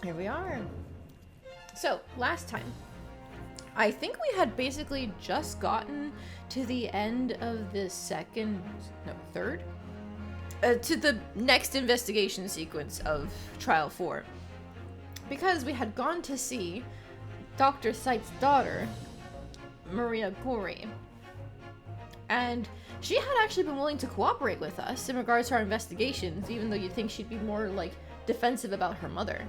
Here we are. So, last time, I think we had basically just gotten to the end of the third? To the next investigation sequence of Trial 4. Because we had gone to see Dr. Sight's daughter, Maria Gori. And she had actually been willing to cooperate with us in regards to our investigations, even though you'd think she'd be more, like, defensive about her mother.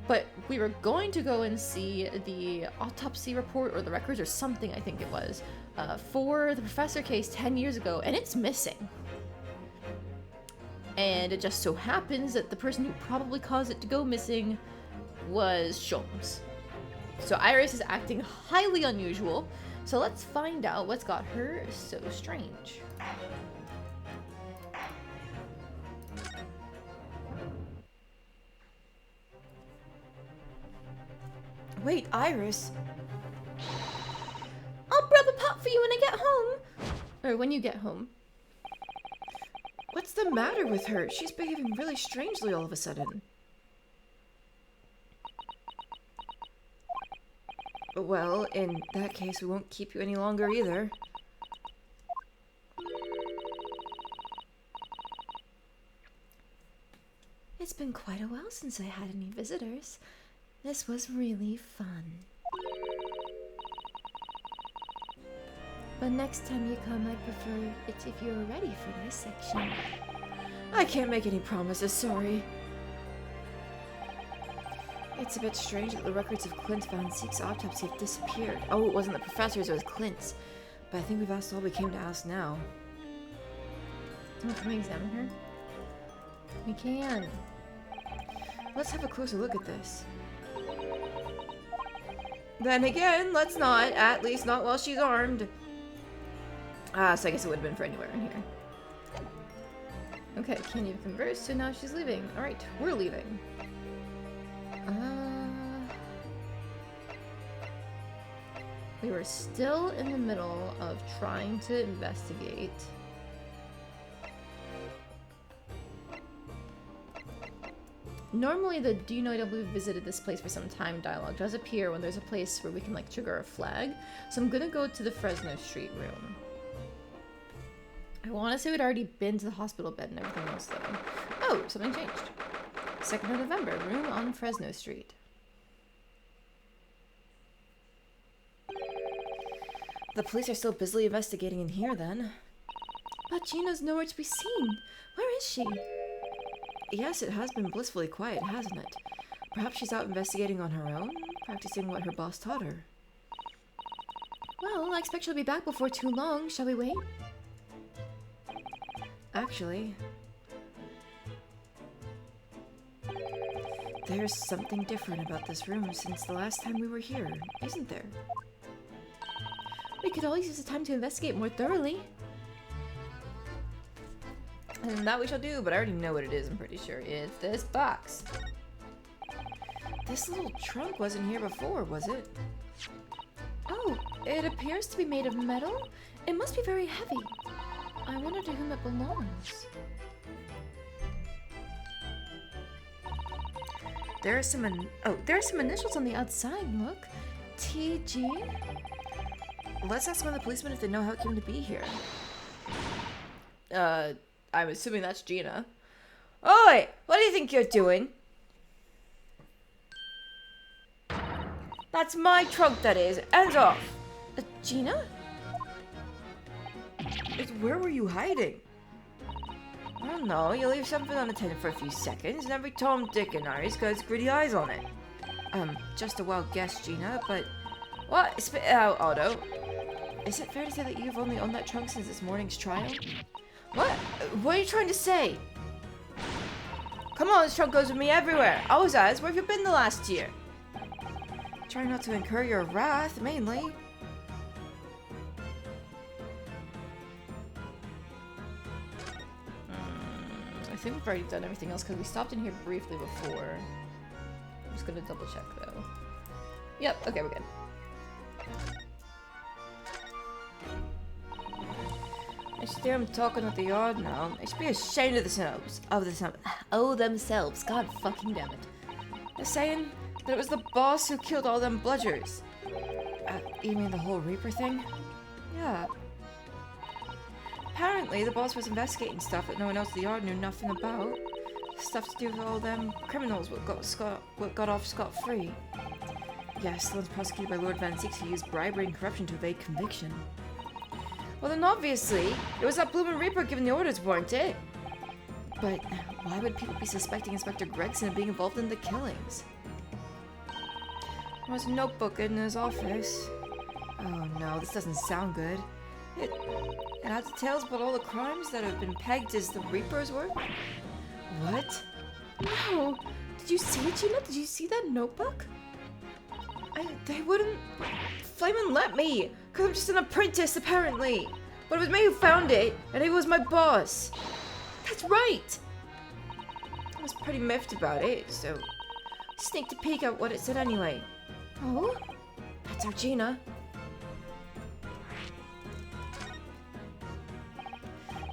But we were going to go and see the autopsy report or the records or something, I think it was, for the professor case 10 years ago, and it's missing. And it just so happens that the person who probably caused it to go missing was Sholmes. So Iris is acting highly unusual, so let's find out what's got her so strange. Wait, Iris. I'll brew up a pot for you when I get home. Or when you get home. What's the matter with her? She's behaving really strangely all of a sudden. Well, in that case, we won't keep you any longer either. It's been quite a while since I had any visitors. This was really fun. But next time you come, I'd prefer it if you were ready for this section. I can't make any promises, sorry. It's a bit strange that the records of Clint Van Siek's autopsy have disappeared. Oh, it wasn't the professor's, it was Clint's. But I think we've asked all we came to ask now. Can we examine her? We can. Let's have a closer look at this. Then again, let's not. At least not while she's armed. So I guess it would have been for anywhere in here. Okay, can you converse? So now she's leaving. Alright, we're leaving. We were still in the middle of trying to investigate. Normally the "Do you know we've visited this place for some time" dialogue does appear when there's a place where we can like trigger a flag. So I'm gonna go to the Fresno Street room. I want to say we'd already been to the hospital bed and everything else though. Oh, something changed. 2nd of November, room on Fresno Street. The police are still busily investigating in here then. But Gina's nowhere to be seen. Where is she? Yes, it has been blissfully quiet, hasn't it? Perhaps she's out investigating on her own, practicing what her boss taught her. Well, I expect she'll be back before too long. Shall we wait? Actually, there's something different about this room since the last time we were here, isn't there? We could always use the time to investigate more thoroughly. And that we shall do, but I already know what it is, I'm pretty sure. It's this box. This little trunk wasn't here before, was it? Oh, it appears to be made of metal. It must be very heavy. I wonder to whom it belongs. There are some initials on the outside, look. TG? Let's ask one of the policemen if they know how it came to be here. I'm assuming that's Gina. Oi! What do you think you're doing? That's my trunk, that is. Hands off! Gina? Where were you hiding? I don't know. You leave something unattended for a few seconds, and every Tom, Dick, and Harry's got its gritty eyes on it. Just a wild guess, Gina, but... What? Spit it out, Otto. Is it fair to say that you've only owned that trunk since this morning's trial? What? What are you trying to say? Come on, this trunk goes with me everywhere. Always has. Where have you been the last year? Try not to incur your wrath, mainly. I think we've already done everything else because we stopped in here briefly before. I'm just gonna double check though. Yep, okay, we're good. I should hear them talking at the yard now. They should be ashamed of themselves. Oh, themselves. God fucking damn it. They're saying that it was the boss who killed all them bludgers. You mean the whole Reaper thing? Yeah. Apparently, the boss was investigating stuff that no one else in the yard knew nothing about. Stuff to do with all them criminals what got off scot-free. Yes, the ones prosecuted by Lord Van Zieks who used bribery and corruption to evade conviction. Well then obviously, it was that bloomin' Reaper giving the orders, weren't it? But why would people be suspecting Inspector Gregson of being involved in the killings? There was a notebook in his office. Oh no, this doesn't sound good. It had details about all the crimes that have been pegged as the Reaper's work? What? No! Did you see it, Gina? Did you see that notebook? They wouldn't flamin' let me, cause I'm just an apprentice apparently. But it was me who found it, and he was my boss. That's right! I was pretty miffed about it, so sneaked a peek at what it said anyway. Oh? That's our Gina.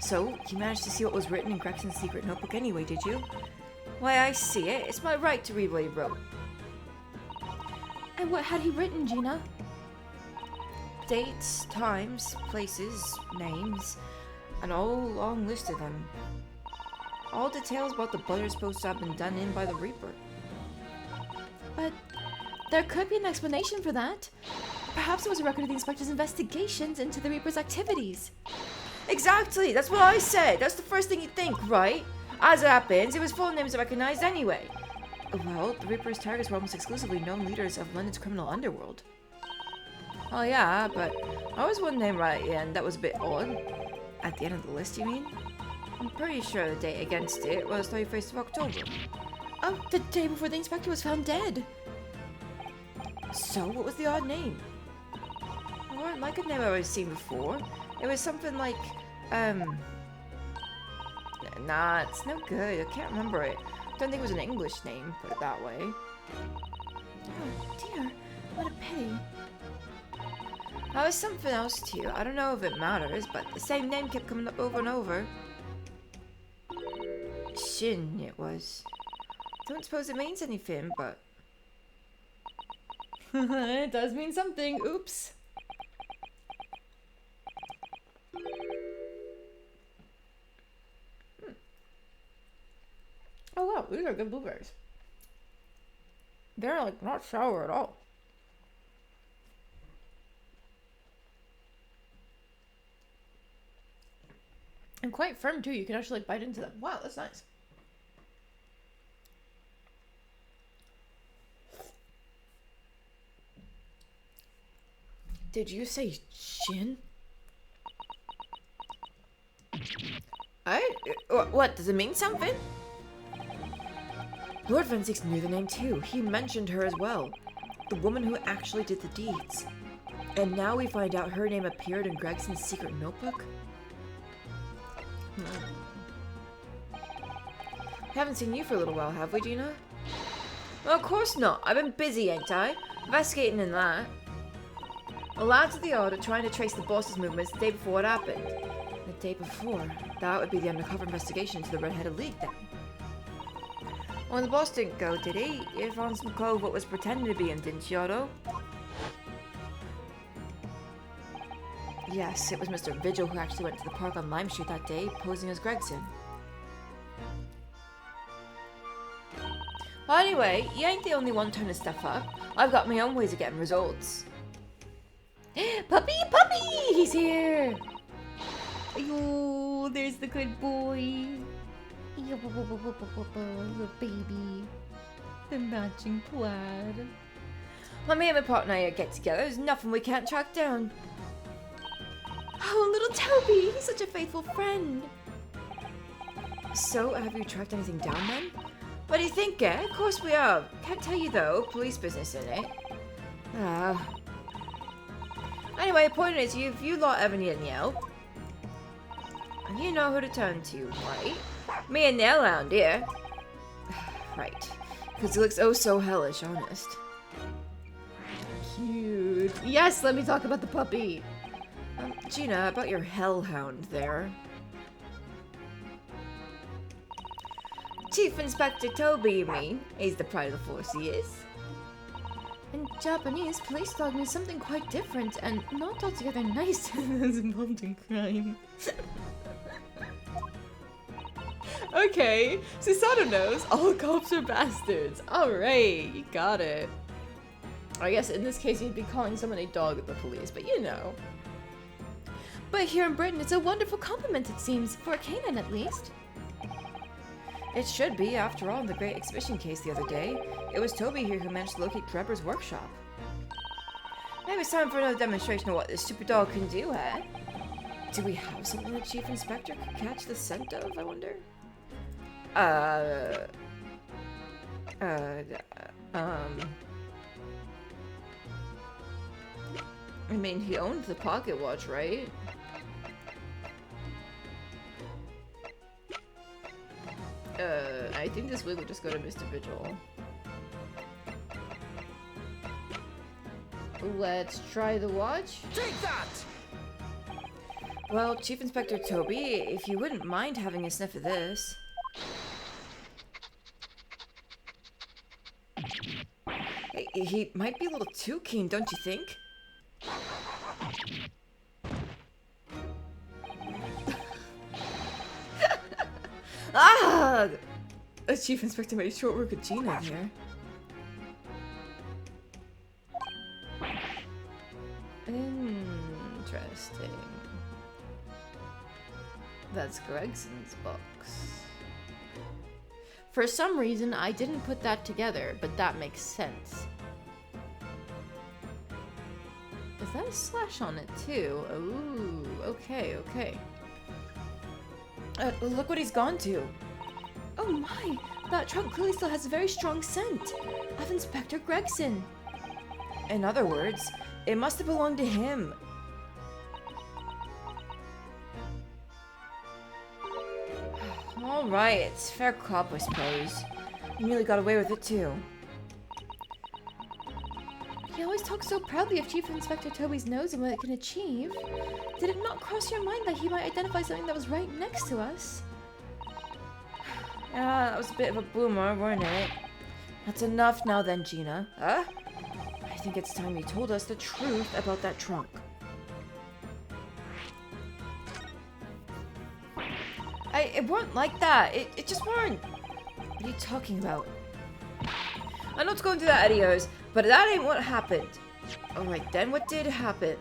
So, you managed to see what was written in Gregson's secret notebook anyway, did you? Why, I see it. It's my right to read what he wrote. And what had he written, Gina? Dates, times, places, names, an all long list of them. All details about the blood are supposed to have been done in by the Reaper. But there could be an explanation for that. Perhaps it was a record of the Inspector's investigations into the Reaper's activities. Exactly! That's what I said! That's the first thing you'd think, right? As it happens, it was full names I recognized anyway. Well, the Reaper's targets were almost exclusively known leaders of London's criminal underworld. Oh yeah, but I was one name right at the end that was a bit odd. At the end of the list, you mean? I'm pretty sure the date against it was 31st of October. Oh, the day before the Inspector was found dead. So, what was the odd name? It wasn't like a name I've always seen before. It was something like, nah, it's no good. I can't remember it. Don't think it was an English name, put it that way. Oh dear, what a pity. That was something else too. I don't know if it matters, but the same name kept coming up over and over. Shin, it was. Don't suppose it means anything, but... It does mean something. Oops. Oh wow, these are good blueberries. They're like not sour at all. And quite firm too. You can actually like bite into them. Wow, that's nice. Did you say Shin? What, does it mean something? Lord Van Zieks knew the name too. He mentioned her as well. The woman who actually did the deeds. And now we find out her name appeared in Gregson's secret notebook? We haven't seen you for a little while, have we, Gina? Well, of course not. I've been busy, ain't I? Investigating in that. The lads of the Order trying to trace the boss's movements the day before it happened. The day before? That would be the undercover investigation into the Red-Headed League, then. When the boss didn't go, did he? You found some cove what was pretending to be him, didn't you, Otto? Yes, it was Mr. Vigil who actually went to the park on Lime Street that day, posing as Gregson. Well, anyway, you ain't the only one turning stuff up. I've got my own ways of getting results. Puppy, puppy! He's here! Oh, there's the good boy. Little baby. The matching plaid. When me and my partner here get together, there's nothing we can't track down. Oh, little Toby! He's such a faithful friend. So, have you tracked anything down then? What do you think, eh? Of course we have. Can't tell you though, police business in it. Anyway, the point is, if you lot ever need any help, you know who to turn to, right? Me and Nell around here. Right. Because he looks oh so hellish, honest. Cute. Yes, let me talk about the puppy. Gina, about your hellhound there. Chief Inspector Toby, you mean? He's the pride of the force, he is. In Japanese, police dog means something quite different and not altogether nice to those involved in crime. Okay, Susanoo knows all cops are bastards. Alright, you got it. I guess in this case you'd be calling someone a dog at the police, but you know. But here in Britain, it's a wonderful compliment, it seems, for a canine at least. It should be, after all, in the great exhibition case the other day. It was Toby here who managed to locate Trevor's workshop. Maybe it's time for another demonstration of what this super dog can do, eh? Do we have something the Chief Inspector could catch the scent of, I wonder? I mean, he owned the pocket watch, right? I think this wig will just go to Mr. Vigil. Let's try the watch. Take that! Well, Chief Inspector Toby, if you wouldn't mind having a sniff of this. He might be a little too keen, don't you think? Ah! A Chief Inspector made short work of Gina here. Interesting. That's Gregson's box. For some reason, I didn't put that together, but that makes sense. Is that a slash on it too? Ooh, okay, okay. Look what he's gone to. Oh my! That trunk clearly still has a very strong scent of Inspector Gregson. In other words, it must have belonged to him. Alright, it's fair cop, I suppose. You nearly got away with it too. He always talks so proudly of Chief Inspector Toby's nose and what it can achieve. Did it not cross your mind that he might identify something that was right next to us? Yeah, that was a bit of a boomer, weren't it? That's enough now then, Gina. Huh? I think it's time you told us the truth about that trunk. It weren't like that. It just weren't. What are you talking about? I know it's going through that of yours, but that ain't what happened. Alright then, what did happen?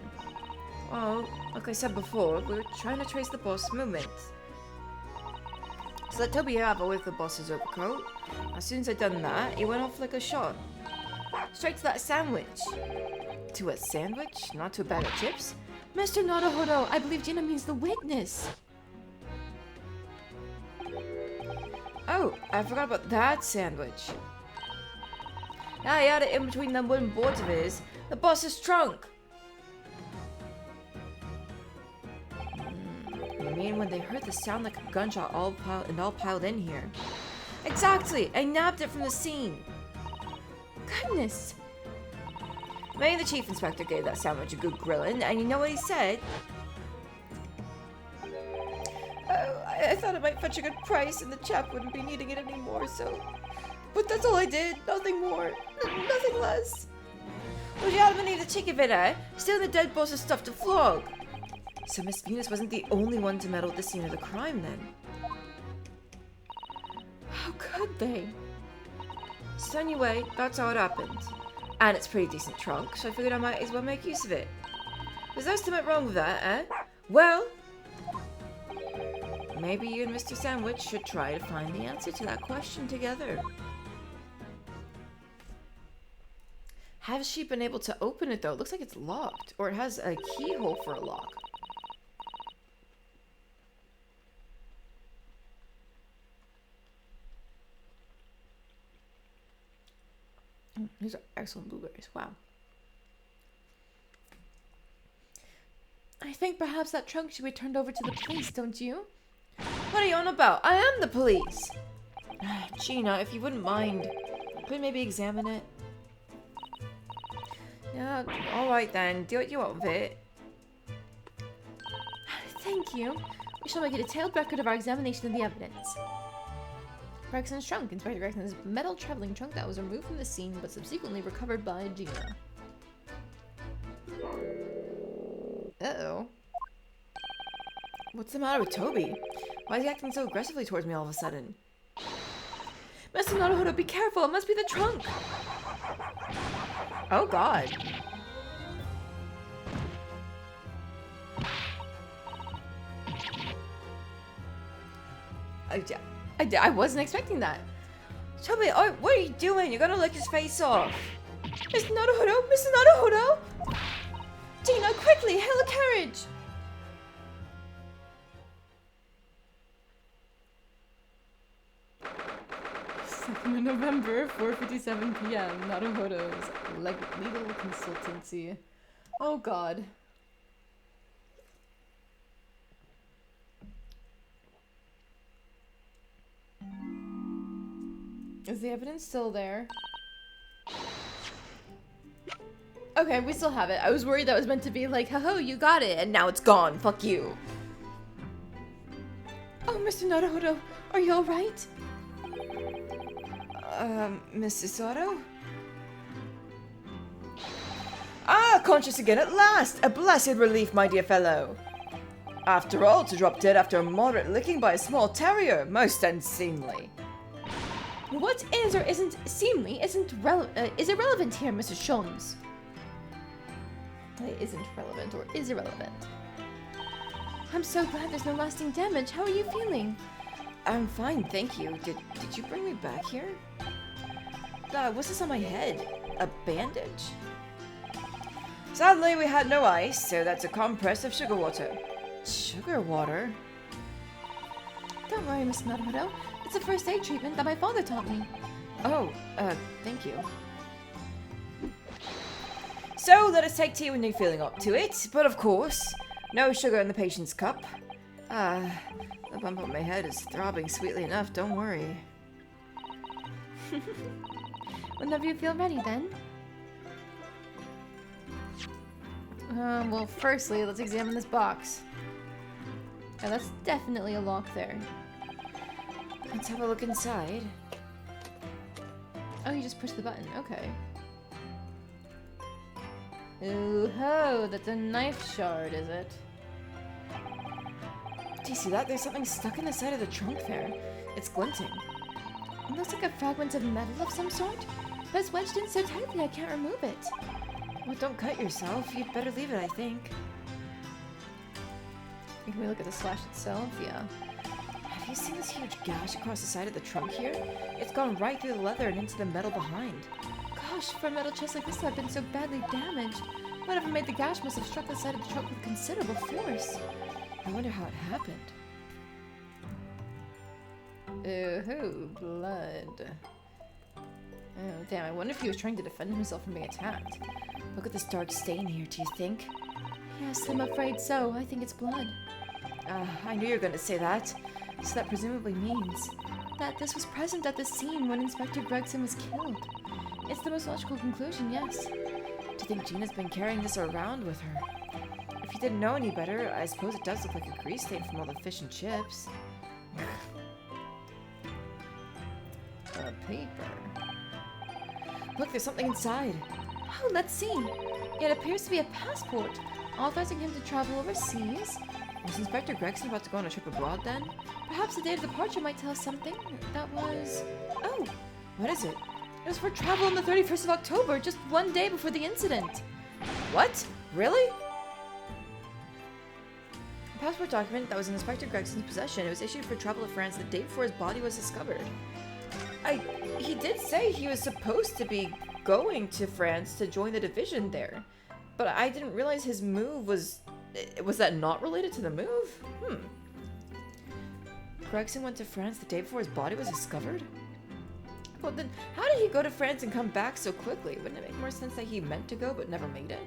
Well, like I said before, we were trying to trace the boss' movements. So let Toby have it with the boss's overcoat. As soon as I'd done that, he went off like a shot. Straight to that sandwich. To a sandwich? Not to a bag of chips? Mr. Naruhodo, I believe Gina means the witness. Oh, I forgot about that sandwich. Yeah, he had it in between them wooden boards of his. The boss's trunk. You mean when they heard the sound like a gunshot all piled in here? Exactly! I nabbed it from the scene. Goodness. Maybe the Chief Inspector gave that sandwich a good grilling, and you know what he said? I thought it might fetch a good price and the chap wouldn't be needing it anymore, so... But that's all I did, nothing more, nothing less. Well, you hadn't need the cheek of it, eh? Stealing the dead boss's stuff to flog. So Miss Venus wasn't the only one to meddle at the scene of the crime, then? How could they? So anyway, that's how it happened. And it's a pretty decent trunk, so I figured I might as well make use of it. Was there something wrong with that, eh? Well... maybe you and Mr. Sandwich should try to find the answer to that question together. Has she been able to open it though? It looks like it's locked. Or it has a keyhole for a lock. These are excellent blueberries. Wow. I think perhaps that trunk should be turned over to the police, don't you? What are you on about? I am the police! Gina, if you wouldn't mind, could we maybe examine it? Yeah, alright then. Do what you want with it. Thank you. We shall make a detailed record of our examination of the evidence. Gregson's trunk. Inspector Gregson's metal traveling trunk that was removed from the scene but subsequently recovered by Gina. Uh-oh. What's the matter with Toby? Why is he acting so aggressively towards me all of a sudden? Mr. Naruhodo, be careful! It must be the trunk! Oh god. I wasn't expecting that. Toby, what are you doing? You're gonna lick his face off. Mr. Naruhodo! Mr. Naruhodo! Gina, quickly! Hail a carriage! November, 4:57 p.m. Naruhodo's legal consultancy. Oh god. Is the evidence still there? Okay, we still have it. I was worried that was meant to be like, ho, you got it, and now it's gone. Fuck you. Oh, Mr. Naruhodo, are you alright? Mrs. Sato? Ah, conscious again at last! A blessed relief, my dear fellow! After all, to drop dead after a moderate licking by a small terrier, most unseemly. What is or isn't seemly is irrelevant here, Mrs. Sholmes. It isn't relevant or is irrelevant. I'm so glad there's no lasting damage. How are you feeling? I'm fine, thank you. Did you bring me back here? What's this on my head? A bandage? Sadly, we had no ice, so that's a compress of sugar water. Sugar water? Don't worry, Mr. Naruhodo. It's a first aid treatment that my father taught me. Oh, thank you. So, let us take tea when you're feeling up to it, but of course, no sugar in the patient's cup. The bump on my head is throbbing sweetly enough, don't worry. Whenever you feel ready, then. Well, firstly, let's examine this box. Yeah, that's definitely a lock there. Let's have a look inside. Oh, you just push the button. Okay. Ooh ho, that's a knife shard, is it? Do you see that? There's something stuck in the side of the trunk there. It's glinting. It looks like a fragment of metal of some sort, but it's wedged in so tightly I can't remove it. Well, don't cut yourself. You'd better leave it, I think. Can we look at the slash itself? Yeah. Have you seen this huge gash across the side of the trunk here? It's gone right through the leather and into the metal behind. Gosh, for a metal chest like this to have been so badly damaged, whatever made the gash must have struck the side of the trunk with considerable force. I wonder how it happened. Ooh, blood. Oh, damn, I wonder if he was trying to defend himself from being attacked. Look at this dark stain here, do you think? Yes, I'm afraid so. I think it's blood. I knew you were going to say that. So that presumably means that this was present at the scene when Inspector Gregson was killed. It's the most logical conclusion, yes. Do you think Gina's been carrying this around with her? If you didn't know any better, I suppose it does look like a grease stain from all the fish and chips. Paper. Look, there's something inside. Oh, let's see. It appears to be a passport, authorizing him to travel overseas. Was Inspector Gregson about to go on a trip abroad then? Perhaps the date of departure might tell us something. That was... Oh, what is it? It was for travel on the 31st of October, just one day before the incident. What? Really? A passport document that was in Inspector Gregson's possession. It was issued for travel to France the day before his body was discovered. He did say he was supposed to be going to France to join the division there. But I didn't realize his move was... Was that not related to the move? Gregson went to France the day before his body was discovered? Well then, how did he go to France and come back so quickly? Wouldn't it make more sense that he meant to go but never made it?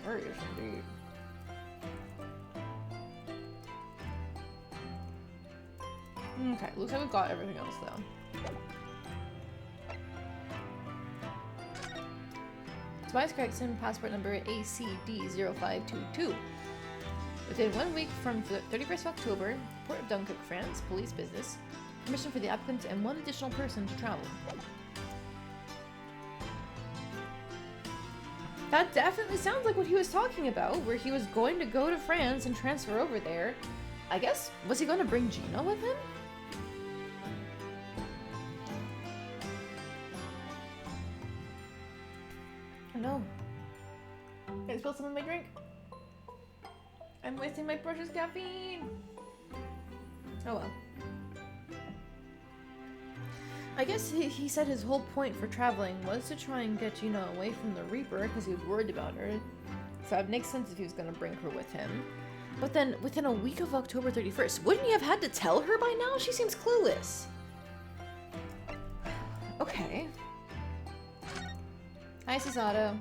Curious indeed. Okay, looks like we've got everything else though. Tobias Gregson, passport number ACD0522. Within 1 week from the 31st of October, Port of Dunkirk, France, police business. Permission for the applicant and 1 additional person to travel. That definitely sounds like what he was talking about, where he was going to go to France and transfer over there. I guess, was he going to bring Gina with him? Oh no. I spilled some in my drink. I'm wasting my precious caffeine. Oh well. I guess he said his whole point for traveling was to try and get Gina away from the Reaper because he was worried about her. So it makes sense if he was going to bring her with him. But then, within a week of October 31st, wouldn't he have had to tell her by now? She seems clueless. Okay. Hi, Susato.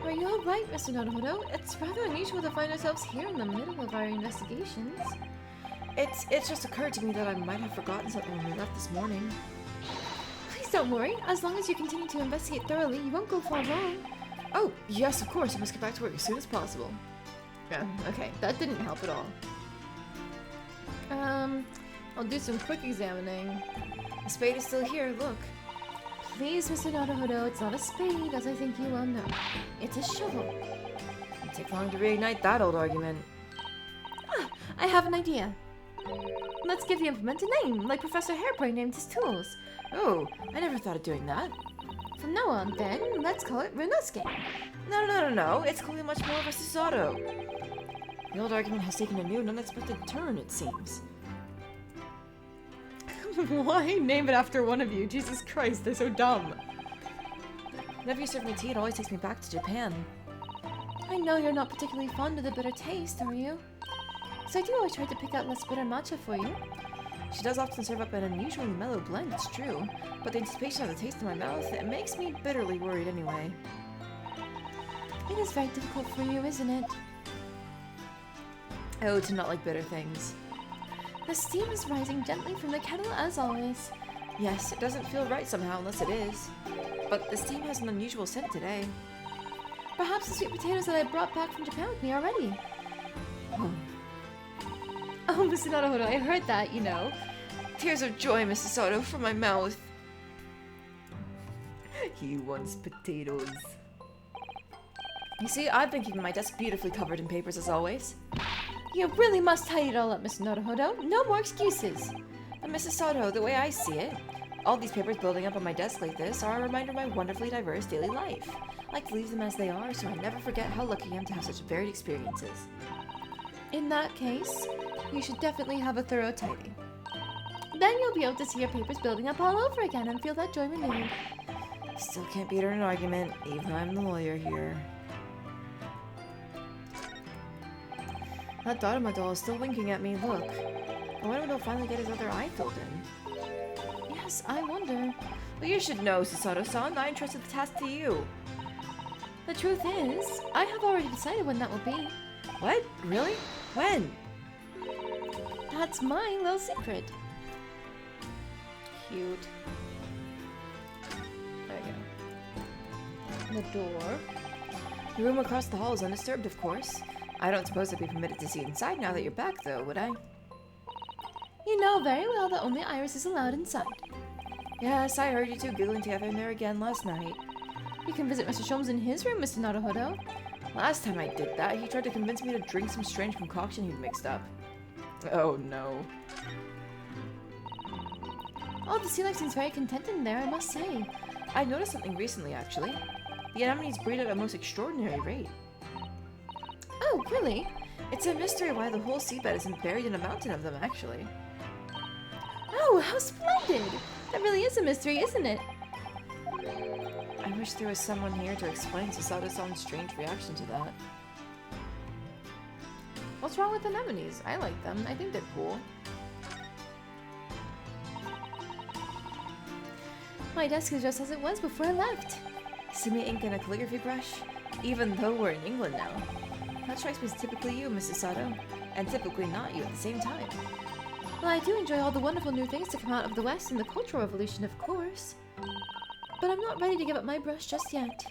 Are you alright, Mr. Naruhodo? It's rather unusual to find ourselves here in the middle of our investigations. It's just occurred to me that I might have forgotten something when we left this morning. Please don't worry. As long as you continue to investigate thoroughly, you won't go far wrong. Oh, yes, of course. I must get back to work as soon as possible. Yeah, okay. That didn't help at all. I'll do some quick examining. The spade is still here, look. Please, Mr. Naruhodo, it's not a spade, as I think you well know. It's a shovel. It'll take long to reignite that old argument. Ah, I have an idea. Let's give the implement a name, like Professor Hairbrain named his tools. Oh, I never thought of doing that. From now on, then, let's call it Runosuke. No. It's clearly much more of a Susato. The old argument has taken a new and unexpected turn, it seems. Why name it after one of you? Jesus Christ, they're so dumb. Whenever you serve me tea, it always takes me back to Japan. I know you're not particularly fond of the bitter taste, are you? So I do always try to pick out less bitter matcha for you. She does often serve up an unusually mellow blend, it's true. But the anticipation of the taste in my mouth, it makes me bitterly worried anyway. It is very difficult for you, isn't it? Oh, to not like bitter things. The steam is rising gently from the kettle as always. Yes, it doesn't feel right somehow unless it is. But the steam has an unusual scent today. Perhaps the sweet potatoes that I brought back from Japan with me are ready. Oh, Mr. Naruhodo, I heard that, you know. Tears of joy, Mrs. Soto, from my mouth. He wants potatoes. You see, I've been keeping my desk beautifully covered in papers as always. You really must tidy it all up, Mr. Naruhodo. No more excuses. But Mrs. Soto, the way I see it, all these papers building up on my desk like this are a reminder of my wonderfully diverse daily life. I like to leave them as they are so I never forget how lucky I am to have such varied experiences. In that case, you should definitely have a thorough tidy. Then you'll be able to see your papers building up all over again and feel that joy renewed. Still can't beat her in an argument, even though I'm the lawyer here. That Dotama doll is still winking at me, look. I wonder when he'll finally get his other eye filled in. Yes, I wonder. Well, you should know, Susato-san. I entrusted the task to you. The truth is, I have already decided when that will be. What? Really? When? That's my little secret. Cute. There you go. The door. The room across the hall is undisturbed, of course. I don't suppose I'd be permitted to see inside now that you're back, though, would I? You know very well that only Iris is allowed inside. Yes, I heard you two giggling together in there again last night. You can visit Mr. Sholmes in his room, Mr. Naruhodo. Last time I did that, he tried to convince me to drink some strange concoction he'd mixed up. Oh no. Oh, the sea life seems very contented in there, I must say. I noticed something recently, actually. The anemones breed at a most extraordinary rate. Oh, really? It's a mystery why the whole seabed isn't buried in a mountain of them, actually. Oh, how splendid! That really is a mystery, isn't it? I wish there was someone here to explain Susato-san's strange reaction to that. What's wrong with anemones? I like them. I think they're cool. My desk is just as it was before I left. Semi ink and a calligraphy brush? Even though we're in England now. That strikes me as typically you, Mrs. Sato, and typically not you at the same time. Well, I do enjoy all the wonderful new things to come out of the West and the Cultural Revolution, of course. But I'm not ready to give up my brush just yet.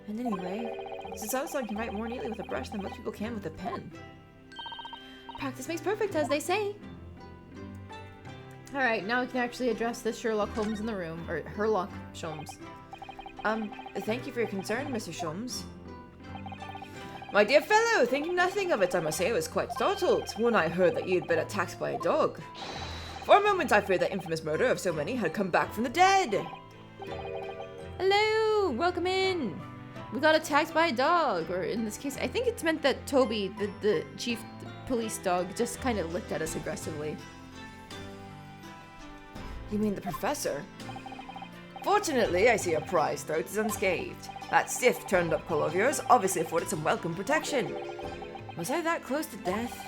And anyway, So it sounds like you can write more neatly with a brush than most people can with a pen. Practice makes perfect, as they say. Alright, now we can actually address this Sherlock Holmes in the room. Or Herlock Sholmes. Thank you for your concern, Mr. Sholmes. My dear fellow, thinking nothing of it, I must say I was quite startled when I heard that you had been attacked by a dog. For a moment I feared that infamous murder of so many had come back from the dead. Hello! Welcome in! We got attacked by a dog. Or in this case, I think it's meant that Toby, the chief police dog, just kind of looked at us aggressively. You mean the professor? Fortunately, I see your prize throat is unscathed. That stiff, turned-up colour of yours obviously afforded some welcome protection. Was I that close to death?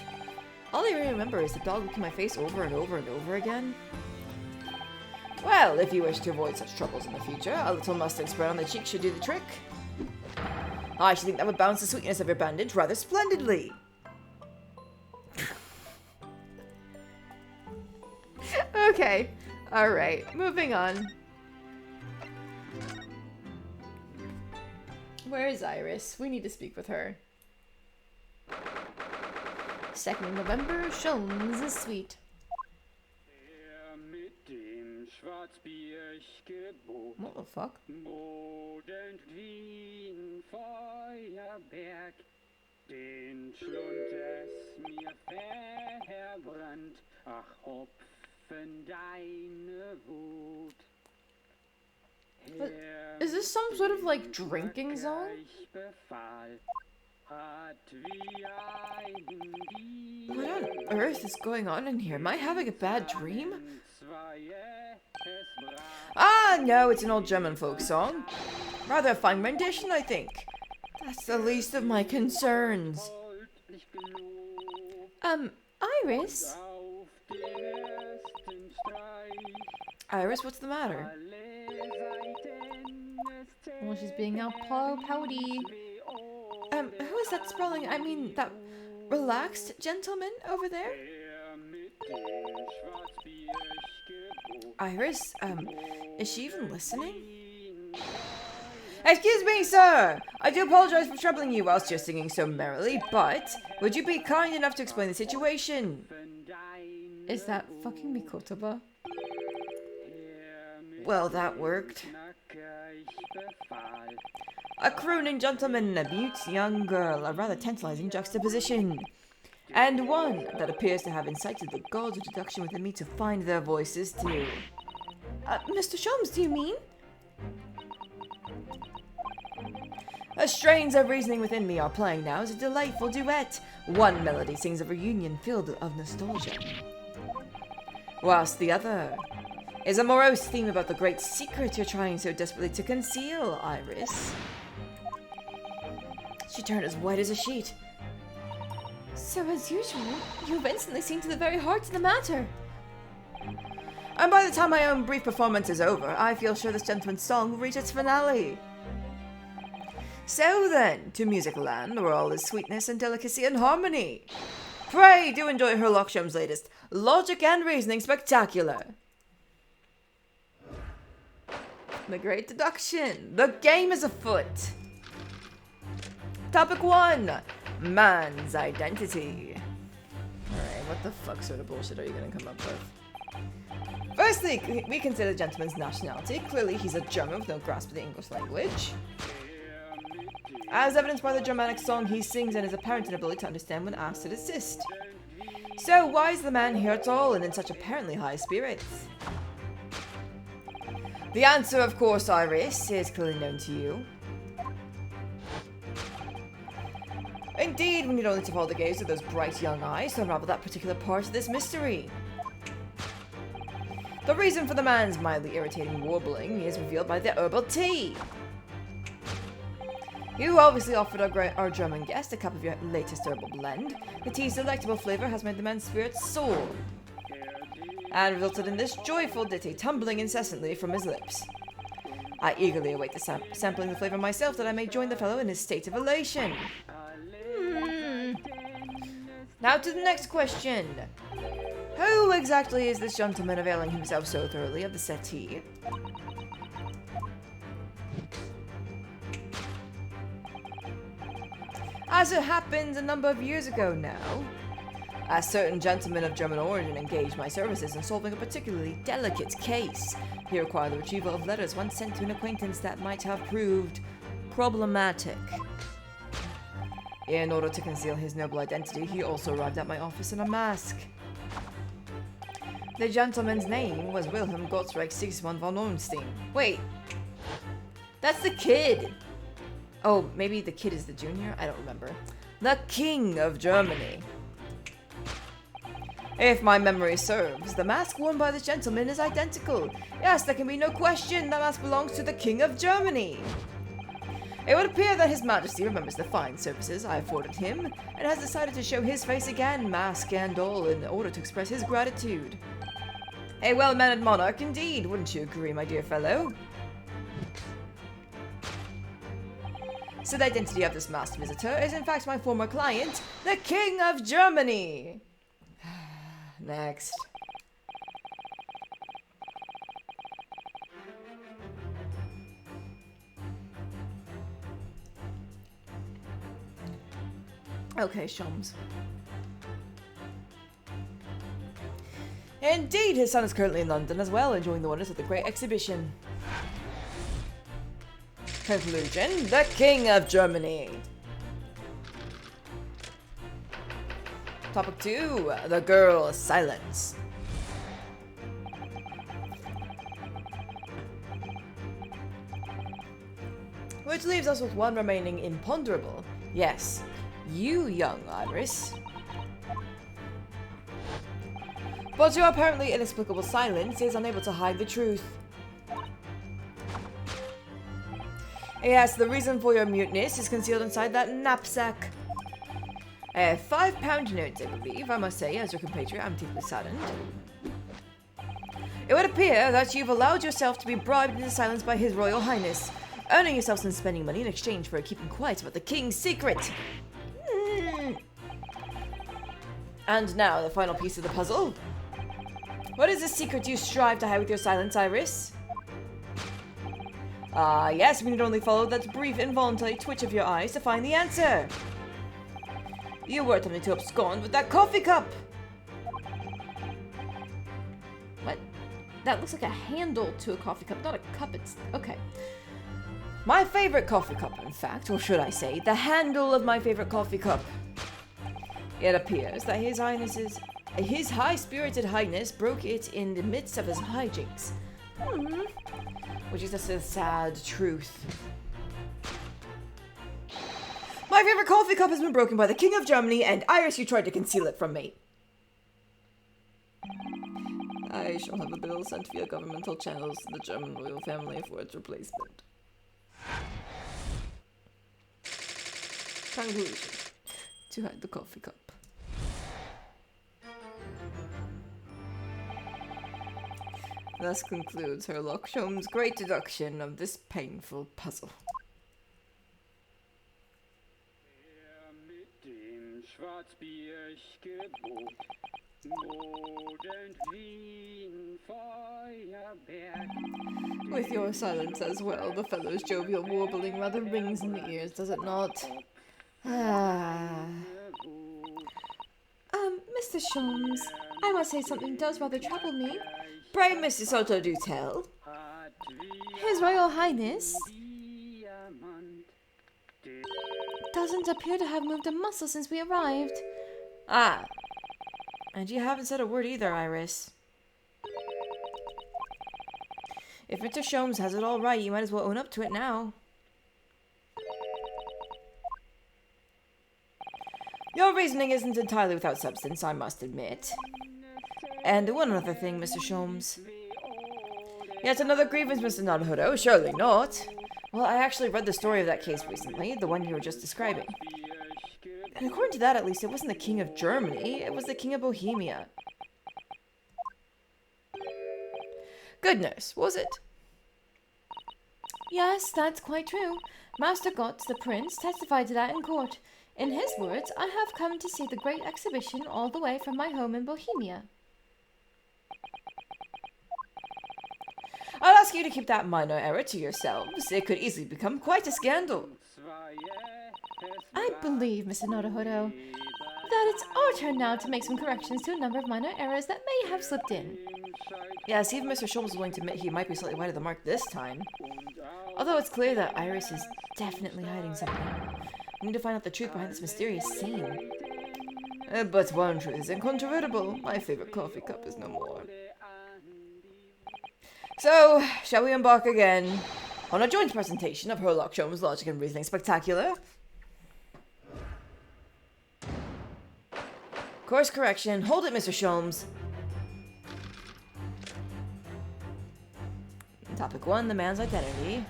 All I really remember is the dog licking my face over and over and over again. Well, if you wish to avoid such troubles in the future, a little mustard spread on the cheek should do the trick. I should think that would balance the sweetness of your bandage rather splendidly. Okay. Alright. Moving on. Where is Iris? We need to speak with her. 2nd of November, Sholmes' Suite. What the fuck? But is this some sort of like drinking song? What on earth is going on in here? Am I having a bad dream? Ah, no, it's an old German folk song. Rather a fine rendition, I think. That's the least of my concerns. Iris? Iris, what's the matter? Well, she's being all pouty. Who is that sprawling, that relaxed gentleman over there? Iris, is she even listening? Excuse me, sir! I do apologize for troubling you whilst you're singing so merrily, but would you be kind enough to explain the situation? Is that fucking Mikotoba? Well, that worked. A crooning gentleman and a mute young girl, a rather tantalizing juxtaposition. And one that appears to have incited the gods of deduction within me to find their voices too. Mr. Sholmes, do you mean? The strains of reasoning within me are playing now as a delightful duet. One melody sings of reunion filled of nostalgia, whilst the other is a morose theme about the great secret you're trying so desperately to conceal, Iris. She turned as white as a sheet. So, as usual, you've instantly seen to the very heart of the matter. And by the time my own brief performance is over, I feel sure this gentleman's song will reach its finale. So then, to Music Land, where all is sweetness and delicacy and harmony. Pray do enjoy Herlock Sholmes' latest Logic and Reasoning Spectacular. The Great Deduction. The game is afoot. Topic 1. Man's identity. Alright, what the fuck sort of bullshit are you gonna come up with? Firstly, we consider the gentleman's nationality. Clearly, he's a German with no grasp of the English language. As evidenced by the Germanic song he sings and his apparent inability to understand when asked to desist. So why is the man here at all and in such apparently high spirits? The answer, of course, Iris, is clearly known to you. Indeed, we need only to follow the gaze of those bright young eyes to unravel that particular part of this mystery. The reason for the man's mildly irritating warbling is revealed by the herbal tea. You obviously offered our German guest a cup of your latest herbal blend. The tea's delectable flavor has made the man's spirits soar, and resulted in this joyful ditty tumbling incessantly from his lips. I eagerly await the sampling the flavor myself that I may join the fellow in his state of elation. Now to the next question. Who exactly is this gentleman availing himself so thoroughly of the settee? As it happened a number of years ago now, a certain gentleman of German origin engaged my services in solving a particularly delicate case. He required the retrieval of letters once sent to an acquaintance that might have proved problematic. In order to conceal his noble identity, he also arrived at my office in a mask. The gentleman's name was Wilhelm Gottschalk Sigismund von Ornstein. Wait, that's the kid! Oh, maybe the kid is the junior? I don't remember. The King of Germany. If my memory serves, the mask worn by this gentleman is identical. Yes, there can be no question that mask belongs to the King of Germany. It would appear that His Majesty remembers the fine services I afforded him, and has decided to show his face again, mask and all, in order to express his gratitude. A well-mannered monarch indeed, wouldn't you agree, my dear fellow? So the identity of this masked visitor is in fact my former client, the King of Germany! Next. Okay, Shums. Indeed, his son is currently in London as well, enjoying the wonders of the Great Exhibition. Conclusion, the King of Germany. Topic 2, the girl's silence. Which leaves us with one remaining imponderable. Yes, you, young Iris. But your apparently inexplicable silence is unable to hide the truth. Yes, the reason for your muteness is concealed inside that knapsack. £5 notes, I believe. I must say, as your compatriot, I'm deeply saddened. It would appear that you've allowed yourself to be bribed into silence by His Royal Highness, earning yourself some spending money in exchange for keeping quiet about the King's secret. And now, the final piece of the puzzle. What is the secret you strive to hide with your silence, Iris? Yes, we need only follow that brief involuntary twitch of your eyes to find the answer. You were attempting to abscond with that coffee cup! What? That looks like a handle to a coffee cup, not a cup. It's okay. My favorite coffee cup, in fact, or should I say, the handle of my favorite coffee cup. It appears that His high-spirited highness broke it in the midst of his hijinks. Which is just a sad truth. My favorite coffee cup has been broken by the King of Germany, and Iris, you tried to conceal it from me. I shall have a bill sent via governmental channels to the German royal family for its replacement. Conclusion. To hide the coffee cup. Thus concludes Herlock Sholmes' great deduction of this painful puzzle. With your silence as well, the fellow's jovial warbling rather rings in the ears, does it not? Mr. Sholmes, I must say something does rather trouble me. Pray, Mrs. Soto, do tell. His Royal Highness doesn't appear to have moved a muscle since we arrived. Ah. And you haven't said a word either, Iris. If Mr. Sholmes has it all right, you might as well own up to it now. Your reasoning isn't entirely without substance, I must admit. And one other thing, Mr. Sholmes. Yet another grievance, Mr. Naruto? Surely not. Well, I actually read the story of that case recently, the one you were just describing. And according to that, at least, it wasn't the King of Germany, it was the King of Bohemia. Goodness, was it? Yes, that's quite true. Master Gotz, the prince, testified to that in court. In his words, I have come to see the great exhibition all the way from my home in Bohemia. I'll ask you to keep that minor error to yourselves. It could easily become quite a scandal. I believe, Mr. Naruhodo, that it's our turn now to make some corrections to a number of minor errors that may have slipped in. Yes, even Mr. Sholmes is willing to admit he might be slightly wide of the mark this time. Although it's clear that Iris is definitely hiding something. We need to find out the truth behind this mysterious scene. But one truth is incontrovertible. My favorite coffee cup is no more. So, shall we embark again on a joint presentation of Herlock Sholmes' Logic and Reasoning Spectacular? Course correction. Hold it, Mr. Sholmes. Topic 1, the man's identity.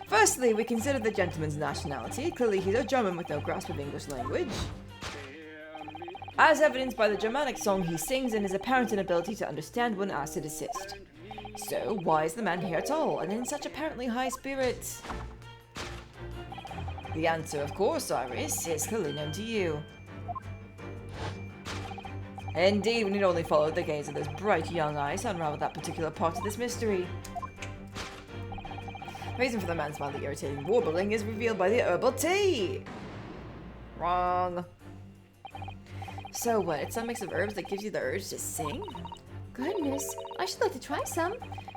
Firstly, we consider the gentleman's nationality. Clearly he's a German with no grasp of English language, as evidenced by the Germanic song he sings and his apparent inability to understand when asked to desist. So, why is the man here at all, and in such apparently high spirits? The answer, of course, Iris, is clearly known to you. Indeed, we need only follow the gaze of those bright young eyes to unravel that particular part of this mystery. The reason for the man's mildly irritating warbling is revealed by the herbal tea. Wrong. So what, it's some mix of herbs that gives you the urge to sing? Goodness, I should like to try some.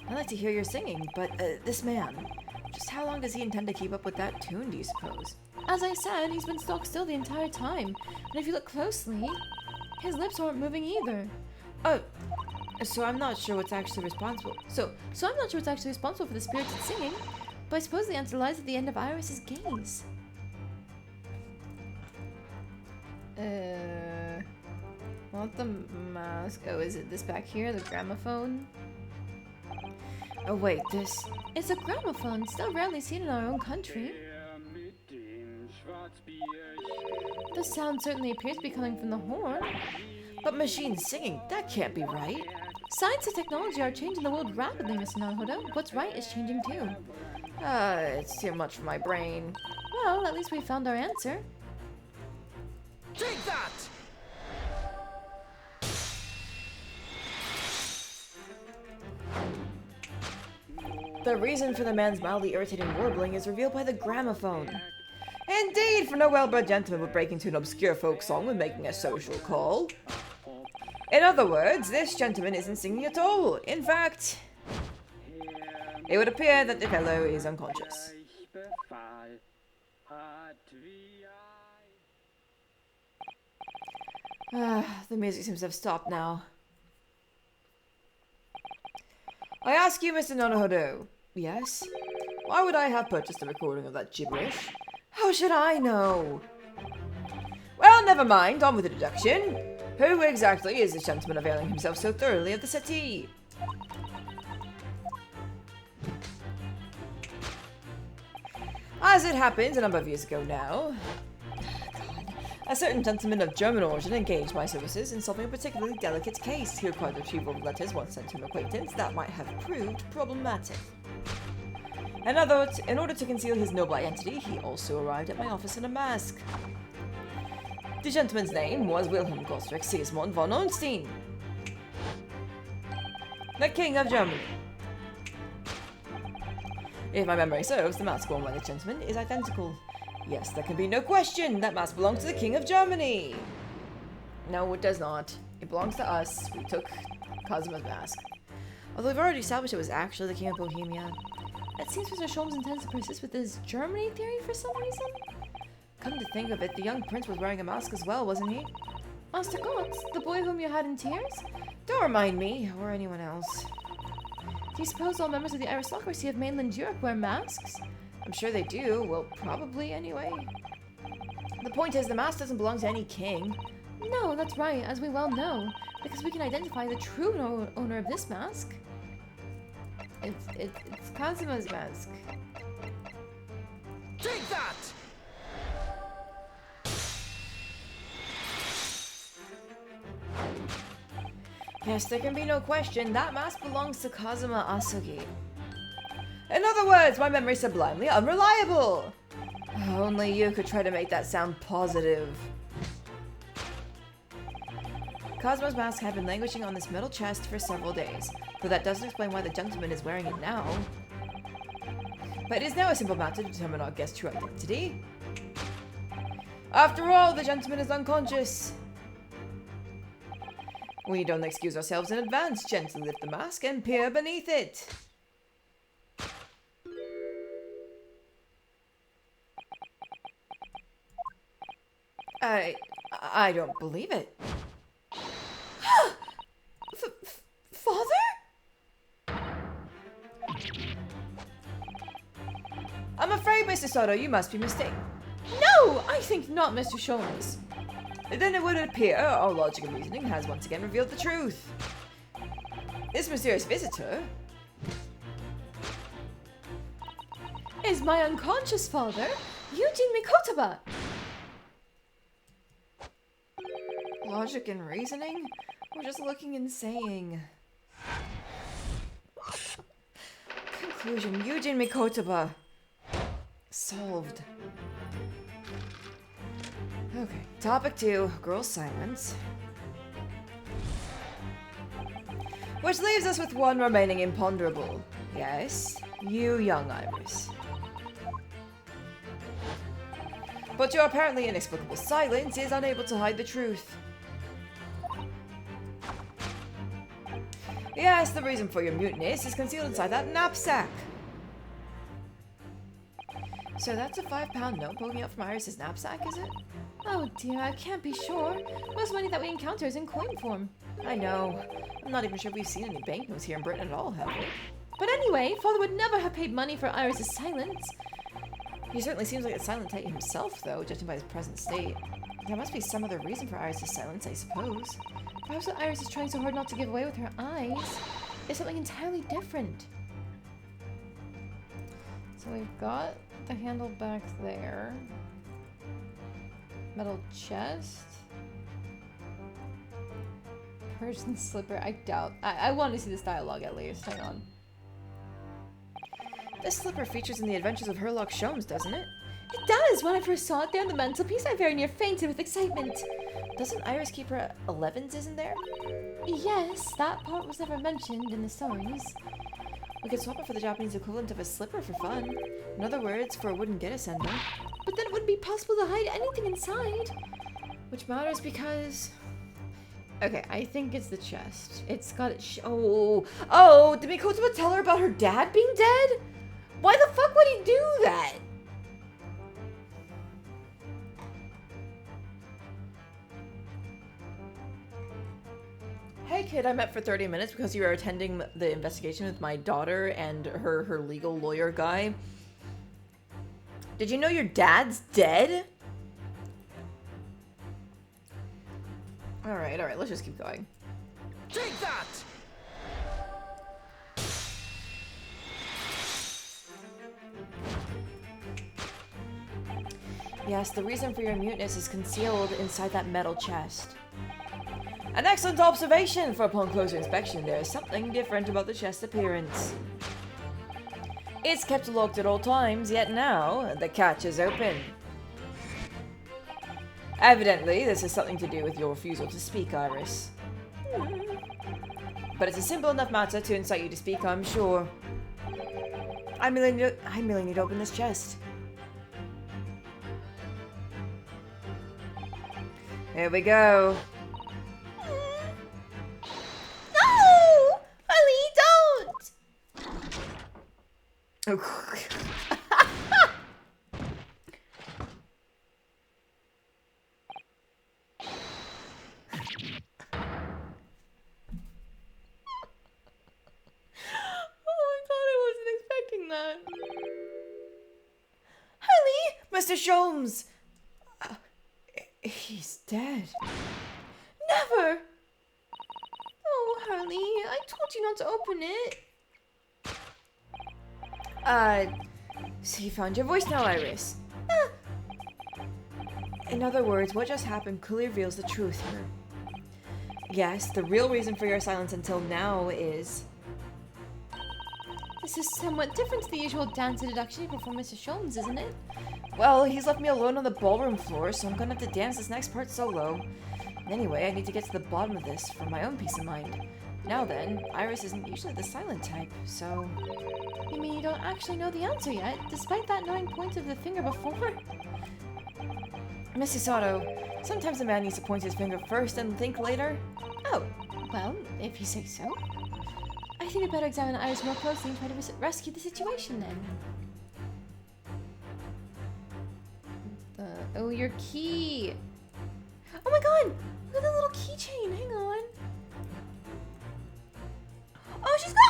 I'd like to hear your singing, but this man, just how long does he intend to keep up with that tune, do you suppose? As I said, he's been stock still the entire time. And if you look closely, his lips aren't moving either. Oh, so I'm not sure what's actually responsible. So I'm not sure what's actually responsible for the spirited singing, but I suppose the answer lies at the end of Iris's gaze. Want the mask? Oh, is it this back here? The gramophone? Oh wait, this... It's a gramophone, still rarely seen in our own country. The sound certainly appears to be coming from the horn. But machines singing, that can't be right. Science and technology are changing the world rapidly, Mr. Naruhodo. What's right is changing too. It's too much for my brain. Well, at least we found our answer. Take that! The reason for the man's mildly irritating warbling is revealed by the gramophone. Indeed, for no well-bred gentleman would break into an obscure folk song when making a social call. In other words, this gentleman isn't singing at all. In fact, it would appear that the fellow is unconscious. The music seems to have stopped now. I ask you, Mr. Naruhodo. Yes? Why would I have purchased a recording of that gibberish? How should I know? Well, never mind. On with the deduction. Who exactly is this gentleman availing himself so thoroughly of the settee? As it happens, a number of years ago now, a certain gentleman of German origin engaged my services in solving a particularly delicate case. He required the retrieval of letters once sent to an acquaintance that might have proved problematic. In other words, in order to conceal his noble identity, he also arrived at my office in a mask. The gentleman's name was Wilhelm Gotthard Sigismund von Ornstein, the King of Germany. If my memory serves, the mask worn by the gentleman is identical. Yes, there can be no question that mask belongs to the King of Germany. No, it does not. It belongs to us. We took Cosimo's mask. Although we've already established it was actually the King of Bohemia. It seems Mr. Sholmes intends to persist with his Germany theory for some reason. Come to think of it, the young prince was wearing a mask as well, wasn't he? Master Gotz, the boy whom you had in tears? Don't remind me, or anyone else. Do you suppose all members of the aristocracy of mainland Europe wear masks? I'm sure they do. Well, probably anyway. The point is, the mask doesn't belong to any king. No, that's right, as we well know, because we can identify the true owner of this mask. It's Cosimo's mask. Take that! Yes, there can be no question. That mask belongs to Kazuma Asugi. In other words, my memory's sublimely unreliable. Only you could try to make that sound positive. Cosmo's mask had been languishing on this metal chest for several days, though that doesn't explain why the gentleman is wearing it now. But it is now a simple matter to determine our guest's true identity. After all, the gentleman is unconscious. We don't excuse ourselves in advance. Gently lift the mask and peer beneath it. I don't believe it. Father? I'm afraid, Mr. Soto, you must be mistaken. No, I think not, Mr. Sholmes. Then it would appear our logic and reasoning has once again revealed the truth. This mysterious visitor Is my unconscious father, Eugene Mikotaba. logic and reasoning? We're just looking and saying. Conclusion, Eugene Mikotaba. Solved. Okay, topic 2, girl silence. Which leaves us with one remaining imponderable. Yes, you young Iris. But your apparently inexplicable silence is unable to hide the truth. Yes, the reason for your muteness is concealed inside that knapsack. So that's a £5 note poking out from Iris's knapsack, is it? Oh dear, I can't be sure. Most money that we encounter is in coin form. I know. I'm not even sure we've seen any banknotes here in Britain at all, have we? But anyway, father would never have paid money for Iris's silence. He certainly seems like a silent type himself, though, judging by his present state. There must be some other reason for Iris's silence, I suppose. Perhaps what Iris is trying so hard not to give away with her eyes is something entirely different. So we've got the handle back there. Metal chest. Persian slipper. I doubt. I want to see this dialogue at least. Hang on. This slipper features in the adventures of Herlock Sholmes, doesn't it? It does! When I first saw it there on the mantelpiece, I very near fainted with excitement. Doesn't Iris keep her 11s, isn't there? Yes, that part was never mentioned in the stories. We could swap it for the Japanese equivalent of a slipper for fun. In other words, for a wooden gettysender. But then it wouldn't be possible to hide anything inside. Which matters because... Okay, I think it's the chest. It's got it. Oh, did Mikotaba tell her about her dad being dead? Why the fuck would he do that? Hey kid, I met for 30 minutes because you were attending the investigation with my daughter and her legal lawyer guy. Did you know your dad's dead? Alright, let's just keep going. Take that! Yes, the reason for your muteness is concealed inside that metal chest. An excellent observation, for upon closer inspection there is something different about the chest's appearance. It's kept locked at all times, yet now the catch is open. Evidently, this has something to do with your refusal to speak, Iris. But it's a simple enough matter to incite you to speak, I'm sure. I merely need to open this chest. Here we go. No! Ali, don't! Mr. Sholmes! He's dead. Never! Oh, Harley, I told you not to open it. So you found your voice now, Iris. In other words, what just happened clearly reveals the truth here. Yes, the real reason for your silence until now is... This is somewhat different to the usual dance and deduction you perform, Mr. Sholmes, isn't it? Well, he's left me alone on the ballroom floor, so I'm gonna have to dance this next part solo. Anyway, I need to get to the bottom of this for my own peace of mind. Now then, Iris isn't usually the silent type, so... You mean you don't actually know the answer yet, despite that knowing point of the finger before? Mrs. Sato, sometimes a man needs to point his finger first and think later. Oh, well, if you say so. I think we'd better examine Iris more closely and try to rescue the situation then. Oh, your key. Oh my god! Look at the little keychain, hang on. Oh, she's got...